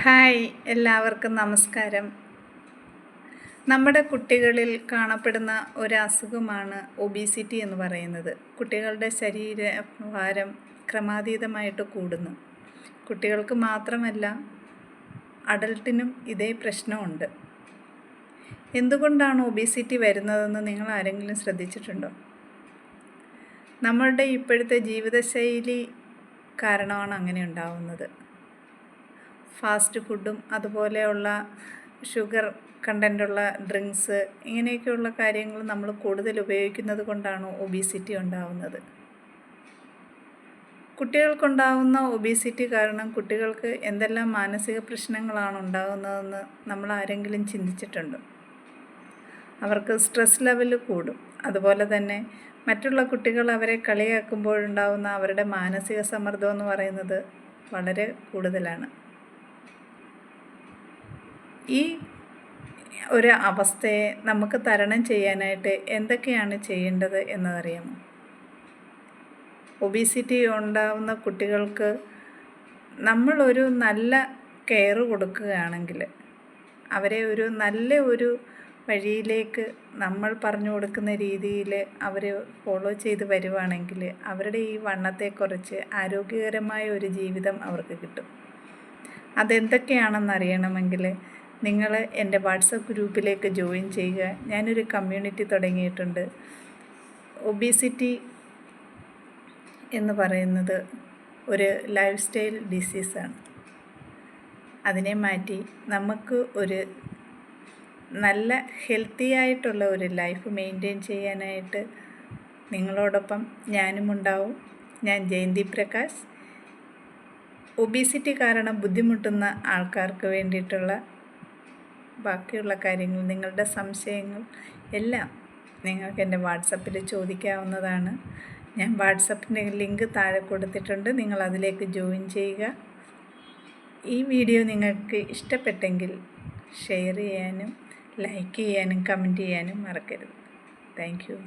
Hi, എല്ലാവർക്കും നമസ്കാരം. നമ്മുടെ കുട്ടികളിൽ കാണപ്പെടുന്ന ഒരു അസുഖമാണ് ഒബീസിറ്റി എന്ന് പറയുന്നത്. കുട്ടികളുടെ ശരീരഭാരം ക്രമാതീതമായിട്ട് കൂടുന്നു. കുട്ടികൾക്ക് മാത്രമല്ല, അഡൾട്ടിനും ഇതേ പ്രശ്നമുണ്ട്. എന്തുകൊണ്ടാണ് ഒബീസിറ്റി വരുന്നതെന്ന് നിങ്ങൾ ആരെങ്കിലും ശ്രദ്ധിച്ചിട്ടുണ്ടോ? നമ്മളുടെ ഇപ്പോഴത്തെ ജീവിതശൈലി കാരണമാണ് അങ്ങനെ ഉണ്ടാവുന്നത്. ഫാസ്റ്റ് ഫുഡും അതുപോലെയുള്ള ഷുഗർ കണ്ടൻറ്റുള്ള ഡ്രിങ്ക്സ് ഇങ്ങനെയൊക്കെയുള്ള കാര്യങ്ങൾ നമ്മൾ കൂടുതൽ ഉപയോഗിക്കുന്നത് കൊണ്ടാണ് ഒബീസിറ്റി ഉണ്ടാവുന്നത്. കുട്ടികൾക്കുണ്ടാകുന്ന ഒബീസിറ്റി കാരണം കുട്ടികൾക്ക് എന്തെല്ലാം മാനസിക പ്രശ്നങ്ങളാണ് ഉണ്ടാകുന്നതെന്ന് നമ്മൾ ആരെങ്കിലും ചിന്തിച്ചിട്ടുണ്ടോ? അവർക്ക് സ്ട്രെസ് ലെവൽ കൂടും. അതുപോലെ തന്നെ മറ്റുള്ള കുട്ടികൾ അവരെ കളിയാക്കുമ്പോഴുണ്ടാകുന്ന അവരുടെ മാനസിക സമ്മർദ്ദം എന്ന് പറയുന്നത് വളരെ കൂടുതലാണ്. ഈ ഒരു അവസ്ഥയെ നമുക്ക് തരണം ചെയ്യാനായിട്ട് എന്തൊക്കെയാണ് ചെയ്യേണ്ടത് എന്നതറിയാമോ? ഒബീസിറ്റി ഉണ്ടാകുന്ന കുട്ടികൾക്ക് നമ്മളൊരു നല്ല കെയർ കൊടുക്കുകയാണെങ്കിൽ, അവരെ ഒരു നല്ല ഒരു വഴിയിലേക്ക് നമ്മൾ പറഞ്ഞു കൊടുക്കുന്ന രീതിയിൽ അവർ ഫോളോ ചെയ്ത് വരുവാണെങ്കിൽ അവരുടെ ഈ വണ്ണത്തെ കുറച്ച് ആരോഗ്യകരമായ ഒരു ജീവിതം അവർക്ക് കിട്ടും. അതെന്തൊക്കെയാണെന്നറിയണമെങ്കിൽ നിങ്ങൾ എൻ്റെ വാട്സപ്പ് ഗ്രൂപ്പിലേക്ക് ജോയിൻ ചെയ്യുക. ഞാനൊരു കമ്മ്യൂണിറ്റി തുടങ്ങിയിട്ടുണ്ട്. ഒബീസിറ്റി എന്ന് പറയുന്നത് ഒരു ലൈഫ് സ്റ്റൈൽ ഡിസീസാണ്. അതിനെ മാറ്റി നമുക്ക് ഒരു നല്ല ഹെൽത്തി ആയിട്ടുള്ള ഒരു ലൈഫ് മെയിൻറ്റെയിൻ ചെയ്യാനായിട്ട് നിങ്ങളോടൊപ്പം ഞാനും ഉണ്ടാവും. ഞാൻ ജയന്തി പ്രകാശ്. ഒബീസിറ്റി കാരണം ബുദ്ധിമുട്ടുന്ന ആൾക്കാർക്ക് വേണ്ടിയിട്ടുള്ള ബാക്കിയുള്ള കാര്യങ്ങൾ, നിങ്ങളുടെ സംശയങ്ങൾ എല്ലാം നിങ്ങൾക്ക് എൻ്റെ വാട്സപ്പിൽ ചോദിക്കാവുന്നതാണ്. ഞാൻ വാട്സപ്പിൻ്റെ ലിങ്ക് താഴെ കൊടുത്തിട്ടുണ്ട്. നിങ്ങൾ അതിലേക്ക് ജോയിൻ ചെയ്യുക. ഈ വീഡിയോ നിങ്ങൾക്ക് ഇഷ്ടപ്പെട്ടെങ്കിൽ ഷെയർ ചെയ്യാനും ലൈക്ക് ചെയ്യാനും കമൻറ്റ് ചെയ്യാനും മറക്കരുത്. Thank you.